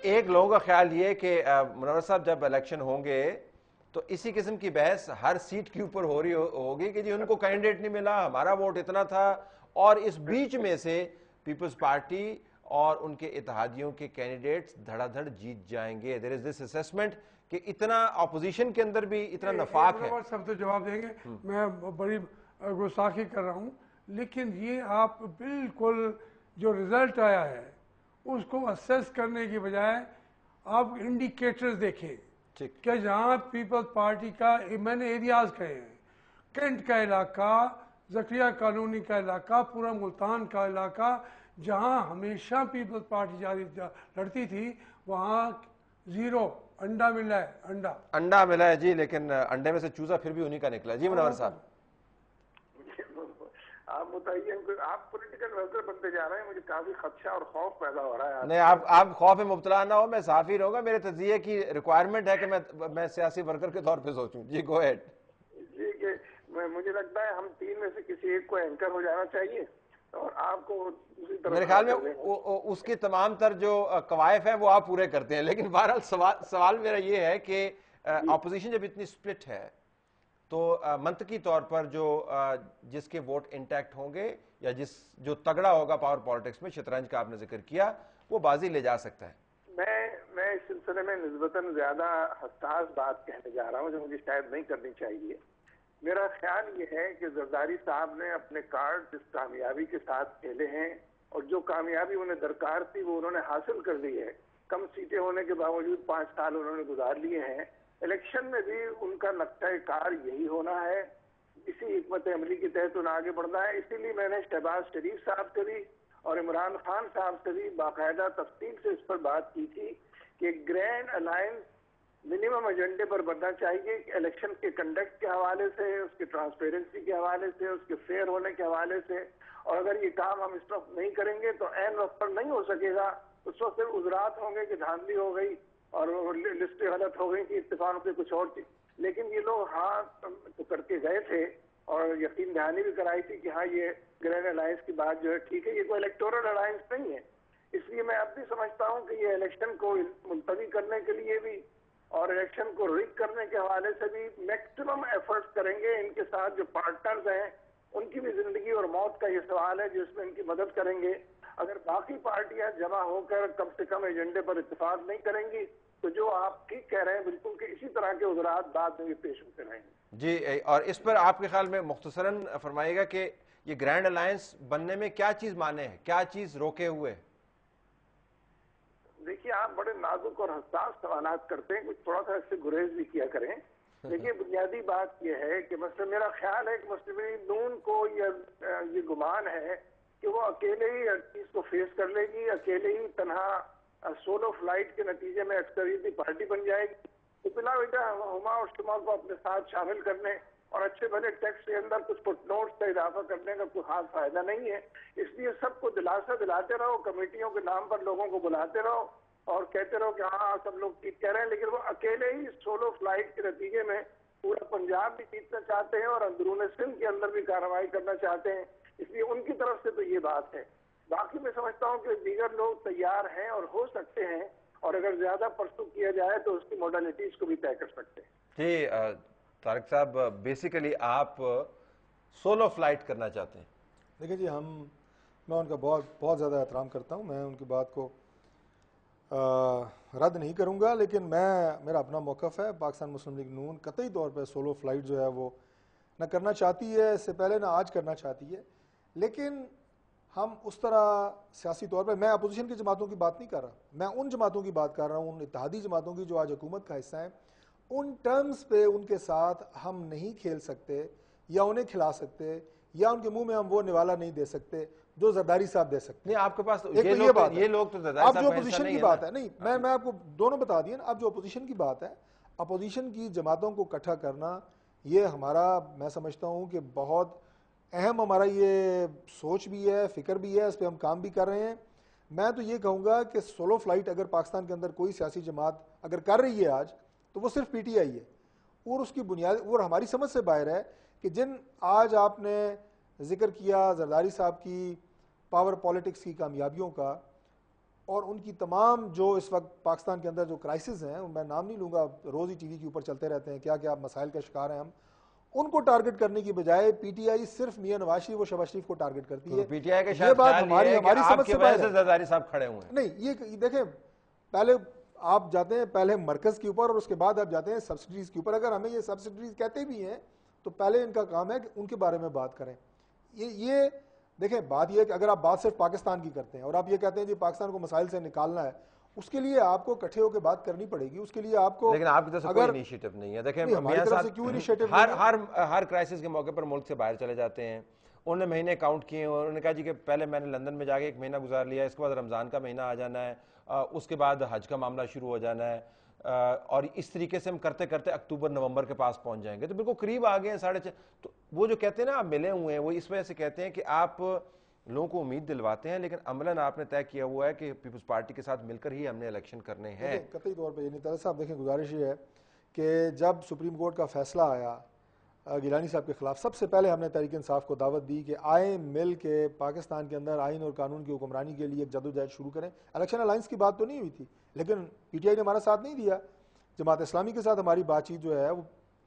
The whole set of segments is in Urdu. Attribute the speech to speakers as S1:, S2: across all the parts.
S1: ایک لوگوں کا خیال یہ کہ منور صاحب جب الیکشن ہوں گے تو اسی قسم کی بحث ہر سیٹ کے اوپر ہو رہی ہوگی کہ جی ان کو کینڈیڈیٹ نہیں ملا, ہمارا ووٹ اتنا تھا, اور اس بیچ میں سے پیپلز پارٹی اور ان کے اتحادیوں کے کینڈیڈیٹس دھڑا دھڑ جیت جائیں گے. دیر از دس اسیسمنٹ کہ اتنا اپوزیشن کے اندر بھی اتنا نفاق ہے.
S2: سب تو جواب دیں گے, میں بڑی گستاخی کر رہا ہوں, لیکن یہ آپ بالکل جو رزلٹ آیا ہے اس کو اسیس کرنے کی بجائے آپ انڈیکیٹرز دیکھیں کہ جہاں پیپلز پارٹی کا, میں نے ایریاز کہے ہیں, کینٹ کا علاقہ, زکریا کالونی کا علاقہ, پورا ملتان کا علاقہ, جہاں ہمیشہ پیپلز پارٹی لڑتی تھی, وہاں زیرو انڈا ملا ہے. انڈا
S1: ملا ہے جی, لیکن انڈے میں سے چوزا پھر بھی انہی کا نکلا. جی منور صاحب
S3: آپ بتائیے, آپ پولیٹیکل ورکر بنتے جا رہے ہیں, مجھے کافی خدشہ اور خوف پیدا ہو رہا ہے.
S1: نہیں, آپ خوف میں مبتلا نہ ہو, میں صحافی رہوں گا, میرے تجزیے کی ریکوائرمنٹ ہے کہ میں سیاسی ورکر کے طور پہ سوچوں. جی گو ایڈ.
S3: جی کہ مجھے لگتا ہے ہم تین میں سے کسی ایک کو اینکر ہو جانا چاہیے, اور آپ کو
S1: میرے خیال میں اس کی تمام تر جو قوائف ہیں وہ آپ پورے کرتے ہیں. لیکن بہرحال سوال میرا یہ ہے کہ اپوزیشن جب اتنی سپلٹ ہے تو منطقی طور پر جس کے ووٹ انٹیکٹ ہوں گے یا جو تگڑا ہوگا پاور پالیٹکس میں, شطرنج کا آپ نے ذکر کیا, وہ بازی لے جا سکتا ہے.
S3: میں اس سلسلے میں نسبتاً زیادہ حساس بات کہنے جا رہا ہوں جو مجھے شاید نہیں کرنی چاہیے. میرا خیال یہ ہے کہ زرداری صاحب نے اپنے کارڈ جس کامیابی کے ساتھ کھیلے ہیں, اور جو کامیابی انہیں درکار تھی وہ انہوں نے حاصل کر لی ہے. کم سیٹیں ہونے کے باوجود 5 سال انہوں نے گزار لیے ہیں. الیکشن میں بھی ان کا نقطۂ کار یہی ہونا ہے, اسی حکمت عملی کے تحت انہیں آگے بڑھنا ہے. اسی لیے میں نے شہباز شریف صاحب سے بھی اور عمران خان صاحب سے بھی باقاعدہ تفصیل سے اس پر بات کی تھی کہ گرینڈ الائنس منیمم ایجنڈے پر بننا چاہیے, کہ الیکشن کے کنڈکٹ کے حوالے سے, اس کے ٹرانسپیرنسی کے حوالے سے, اس کے فیئر ہونے کے حوالے سے. اور اگر یہ کام ہم اس وقت نہیں کریں گے تو عین وقت پر نہیں ہو سکے گا. اس وقت پھر عذرات ہوں گے کہ دھاندلی ہو گئی اور لسٹیں غلط ہو گئی کہ اتفاق سے کچھ اور چیز. لیکن یہ لوگ ہاں تو کر کے گئے تھے اور یقین دہانی بھی کرائی تھی کہ ہاں یہ گرینڈ الائنس کی بات جو ہے ٹھیک ہے, یہ کوئی الیکٹورل الائنس نہیں ہے. اس لیے میں اب بھی سمجھتا ہوں کہ یہ الیکشن کو ملتوی کرنے کے لیے بھی اور الیکشن کو ریگ کرنے کے حوالے سے بھی میکسیمم ایفرٹس کریں گے. ان کے ساتھ جو پارٹنرز ہیں ان کی بھی زندگی اور موت کا یہ سوال ہے جس میں ان کی مدد کریں گے. اگر باقی پارٹیاں جمع ہو کر کم سے کم ایجنڈے پر اتفاق نہیں کریں گی تو جو آپ ٹھیک کہہ رہے ہیں بالکل کہ اسی طرح کے عذرات بعد میں بھی پیش ہوتے رہیں گے.
S1: جی, اور اس پر آپ کے خیال میں مختصراً فرمائیے گا کہ یہ گرینڈ الائنس بننے میں کیا چیز مانے ہے, کیا چیز روکے ہوئے؟
S3: دیکھیے, آپ بڑے نازک اور حساس سوالات کرتے ہیں, کچھ تھوڑا سا اس سے گریز بھی کیا کریں. دیکھیے, بنیادی بات یہ ہے کہ مثلا میرا خیال ہے کہ مسلم نون کو یہ گمان ہے کہ وہ اکیلے ہی ہر چیز کو فیس کر لے گی, اکیلے ہی تنہا سولو فلائٹ کے نتیجے میں اکثریتی پارٹی بن جائے گی. تو بلا وجہ ہما اور شما کو اپنے ساتھ شامل کرنے اور اچھے بھلے ٹیکس کے اندر کچھ فٹ نوٹس کا اضافہ کرنے کا کوئی خاص فائدہ نہیں ہے. اس لیے سب کو دلاسا دلاتے رہو, کمیٹیوں کے نام پر لوگوں کو بلاتے رہو اور کہتے رہو کہ ہاں سب لوگ ٹھیک کہہ رہے ہیں, لیکن وہ اکیلے ہی سولو فلائٹ کے نتیجے میں پورا پنجاب بھی جیتنا چاہتے ہیں اور اندرون سندھ کے اندر بھی کارروائی کرنا چاہتے ہیں. اس لیے ان کی طرف سے تو یہ بات ہے. باقی میں سمجھتا ہوں کہ دیگر لوگ تیار ہیں اور ہو سکتے ہیں, اور اگر زیادہ پرسو کیا جائے تو اس کی موڈلٹیز کو بھی طے کر سکتے ہیں.
S1: جی طارق صاحب, بیسیکلی آپ سولو فلائٹ کرنا چاہتے ہیں.
S4: دیکھیں جی, میں ان کا بہت زیادہ احترام کرتا ہوں, میں ان کی بات کو رد نہیں کروں گا, لیکن میرا اپنا موقف ہے. پاکستان مسلم لیگ نون قطعی طور پہ سولو فلائٹ جو ہے وہ نہ کرنا چاہتی ہے, اس سے پہلے نہ آج کرنا چاہتی ہے. لیکن ہم اس طرح سیاسی طور پہ, میں اپوزیشن کی جماعتوں کی بات نہیں کر رہا, میں ان جماعتوں کی بات کر رہا ہوں, ان اتحادی جماعتوں کی جو آج حکومت کا حصہ ہیں. ان ٹرمز پہ ان کے ساتھ ہم نہیں کھیل سکتے یا انہیں کھلا سکتے یا ان کے منہ میں ہم وہ نوالا نہیں دے سکتے جو زرداری صاحب دے سکتے ہیں.
S1: نہیں, آپ کے پاس
S4: یہ
S1: لوگ تو زرداری
S4: اب
S1: صاحب
S4: جو اپوزیشن کی بات ہے, نہیں میں آپ کو دونوں بتا دیا نا. اب جو اپوزیشن کی بات ہے, اپوزیشن کی جماعتوں کو اکٹھا کرنا, یہ ہمارا, میں سمجھتا ہوں کہ بہت اہم ہمارا یہ سوچ بھی ہے, فکر بھی ہے, اس پہ ہم کام بھی کر رہے ہیں. میں تو یہ کہوں گا کہ سولو فلائٹ اگر پاکستان کے اندر کوئی سیاسی جماعت اگر کر رہی ہے آج, تو وہ صرف پی ٹی آئی ہے. اور اس کی بنیاد اور ہماری سمجھ سے باہر ہے کہ جن آج آپ نے ذکر کیا زرداری صاحب کی پاور پالیٹکس کی کامیابیوں کا, اور ان کی تمام جو اس وقت پاکستان کے اندر جو کرائسس ہیں، میں نام نہیں لوں گا، روز ہی ٹی وی کے اوپر چلتے رہتے ہیں، کیا کیا مسائل کا شکار ہیں ہم، ان کو ٹارگٹ کرنے کی بجائے پی ٹی آئی صرف میاں نواز شریف و شہباز شریف کو ٹارگٹ کرتی ہے.
S1: پی ٹی آئی کا
S4: یہ
S1: شاید
S4: بات
S1: خیال
S4: ہماری
S1: یہ ہے کہ آپ
S4: سمجھ
S1: کی
S4: سے
S1: وجہ
S4: باہر
S1: سے
S4: ہے.
S1: زرداری صاحب کھڑے ہوئے ہیں.
S4: نہیں، یہ دیکھیں، پہلے آپ جاتے ہیں پہلے مرکز کے اوپر اور اس کے بعد آپ جاتے ہیں سبسڈیز کے اوپر. اگر ہمیں یہ سبسڈیز کہتے بھی ہیں تو پہلے ان کا کام ہے کہ ان کے بارے میں بات کریں. یہ دیکھیں، بات یہ ہے کہ اگر آپ بات صرف پاکستان کی کرتے ہیں اور آپ یہ کہتے ہیں کہ پاکستان کو مسائل سے نکالنا ہے، اس کے لیے آپ کو اکٹھے ہو کے بات کرنی پڑے گی. اس کے لیے آپ کو،
S1: لیکن آپ کی طرف سے کوئی انیشیٹو نہیں ہے. دیکھیں
S4: ہماری
S1: میاں
S4: طرف سے کیوں انیشیٹو
S1: صاحب ہر کرائسس کے موقع پر ملک سے باہر چلے جاتے ہیں. انہوں نے مہینے کاؤنٹ کیے اور انہوں نے کہا جی کہ پہلے میں نے لندن میں جا کے 1 مہینہ گزار لیا، اس کے بعد رمضان کا مہینہ آ جانا ہے، اس کے بعد حج کا معاملہ شروع ہو جانا ہے، اور اس طریقے سے ہم کرتے کرتے اکتوبر نومبر کے پاس پہنچ جائیں گے. تو بالکل قریب آ گئے ہیں 6.5. تو وہ جو کہتے ہیں نا آپ ملے ہوئے ہیں، وہ اس وجہ سے کہتے ہیں کہ آپ لوگوں کو امید دلواتے ہیں، لیکن عملاً آپ نے طے کیا ہوا ہے کہ پیپلز پارٹی کے ساتھ مل کر ہی ہم نے الیکشن کرنے ہیں.
S4: قطعی طور پہ یہ نہیں. طاہر صاحب دیکھیں، گزارش یہ ہے کہ جب سپریم کورٹ کا فیصلہ آیا گیلانی صاحب کے خلاف، سب سے پہلے ہم نے تحریک انصاف کو دعوت دی کہ آئیں مل کے پاکستان کے اندر آئین اور قانون کی حکمرانی کے لیے ایک جدوجہد شروع کریں. الیکشن الائنس کی بات تو نہیں ہوئی تھی، لیکن پی ٹی آئی نے ہمارا ساتھ نہیں دیا. جماعت اسلامی کے ساتھ ہماری بات چیت جو ہے وہ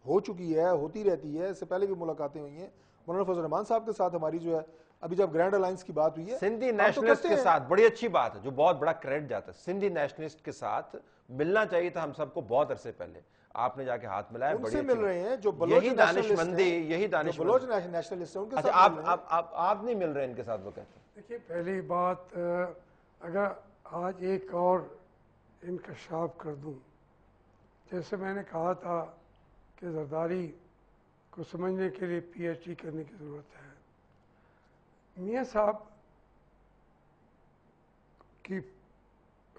S4: ہو چکی ہے، ہوتی رہتی ہے، اس سے پہلے بھی ملاقاتیں ہوئی ہیں. مولانا فضل الرحمان صاحب کے ساتھ ہماری جو ہے ابھی جب گرینڈ الائنس کی بات ہوئی ہے،
S1: سندھی نیشنلسٹ کے ساتھ بڑی اچھی بات ہے، جو بہت بڑا کریڈٹ جاتا ہے. سندھی نیشنلسٹ کے ساتھ ملنا چاہیے تھا ہم سب کو بہت عرصے پہلے. آپ نے جا کے ہاتھ ملایا،
S4: ان سے مل رہے ہیں جو بلوچ
S1: یہی دانشمندی، یہی
S4: بلوچ نیشنلسٹ ہیں، ان کے
S1: اچھا
S4: ساتھ مل رہے ہیں.
S1: آپ نہیں مل رہے ان کے ساتھ، وہ کہتے ہیں.
S2: دیکھیے، پہلی بات اگر آج ایک اور انکشاف کر دوں، جیسے میں نے کہا تھا کہ زرداری کو سمجھنے کے لیے پی ایچ ڈی کرنے کی ضرورت ہے. میاں صاحب کی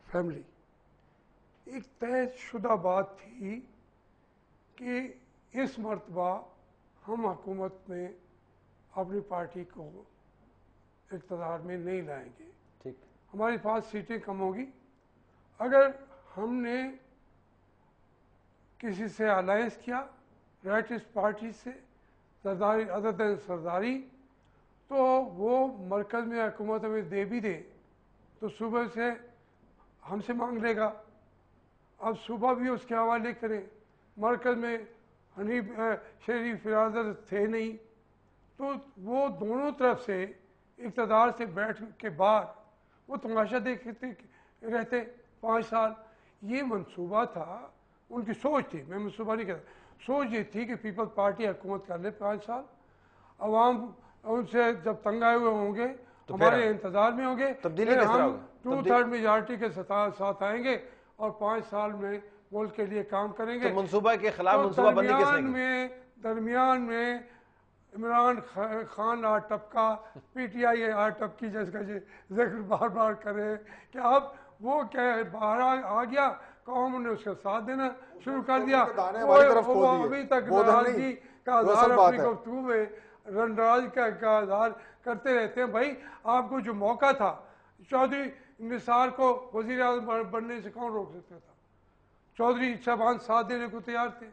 S2: فیملی ایک طے شدہ بات تھی کہ اس مرتبہ ہم حکومت میں اپنی پارٹی کو اقتدار میں نہیں لائیں گے.
S1: ٹھیک،
S2: ہمارے پاس سیٹیں کم ہوگی. اگر ہم نے کسی سے الائنس کیا، رائٹسٹ پارٹی سے، زرداری ادر دین زرداری، تو وہ مرکز میں حکومت ہمیں دے بھی دے تو صوبے سے ہم سے مانگ لے گا. اب صوبہ بھی اس کے حوالے کریں. مرکز میں حنیف شریف فرادر تھے نہیں، تو وہ دونوں طرف سے اقتدار سے بیٹھ کے بعد وہ تماشا دیکھتے رہتے 5 سال. یہ منصوبہ تھا، ان کی سوچ تھی، میں منصوبہ نہیں کہتا، سوچ یہ تھی کہ پیپل پارٹی حکومت کر لے 5 سال. عوام ان سے جب تنگ آئے ہوئے ہوں گے، ہمارے انتظار میں ہوں گے، پھر ہم 2/3 میجارٹی کے ساتھ آئیں گے اور 5 سال میں ملک کے لیے کام کریں گے.
S1: تو منصوبہ کے خلاف منصوبہ بندی کس نے کی؟
S2: درمیان میں عمران خان آ ٹپکا، پی ٹی آئی آ ٹپکی، جس کا ذکر بار بار کرے کہ اب وہ کیا باہر آ گیا، قوم نے اس کا ساتھ دینا شروع کر دیا. وہ ابھی تک ناراضگی کا اظہار اپنی گفتگو میں رنراج کا اظہار کرتے رہتے ہیں. بھائی، آپ کو جو موقع تھا، چودھری نثار کو وزیر اعظم بننے سے کون روک سکتا تھا؟ چودھری شعبان ساتھ دینے کو تیار تھے.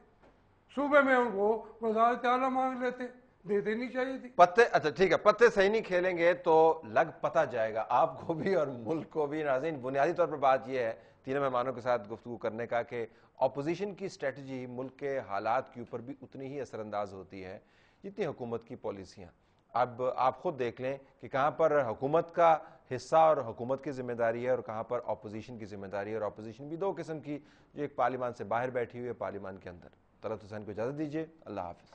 S2: صوبے میں ان کو وزارت اعلیٰ مانگ لیتے، دے دینی چاہیے تھی.
S1: پتے، اچھا ٹھیک ہے، پتے صحیح نہیں کھیلیں گے تو لگ پتہ جائے گا آپ کو بھی اور ملک کو بھی. ناظرین، بنیادی طور پر بات یہ ہے تینوں مہمانوں کے ساتھ گفتگو کرنے کا کہ اپوزیشن کی اسٹریٹجی ملک کے حالات کے اوپر بھی اتنی ہی اثر انداز ہوتی ہے جتنی حکومت کی پالیسیاں. اب آپ خود دیکھ لیں کہ کہاں پر حکومت کا حصہ اور حکومت کی ذمہ داری ہے اور کہاں پر اپوزیشن کی ذمہ داری ہے. اور اپوزیشن بھی 2 قسم کی، جو ایک پارلیمان سے باہر بیٹھی ہوئی ہے، پارلیمان کے اندر. طلعت حسین کو اجازت دیجیے، اللہ حافظ.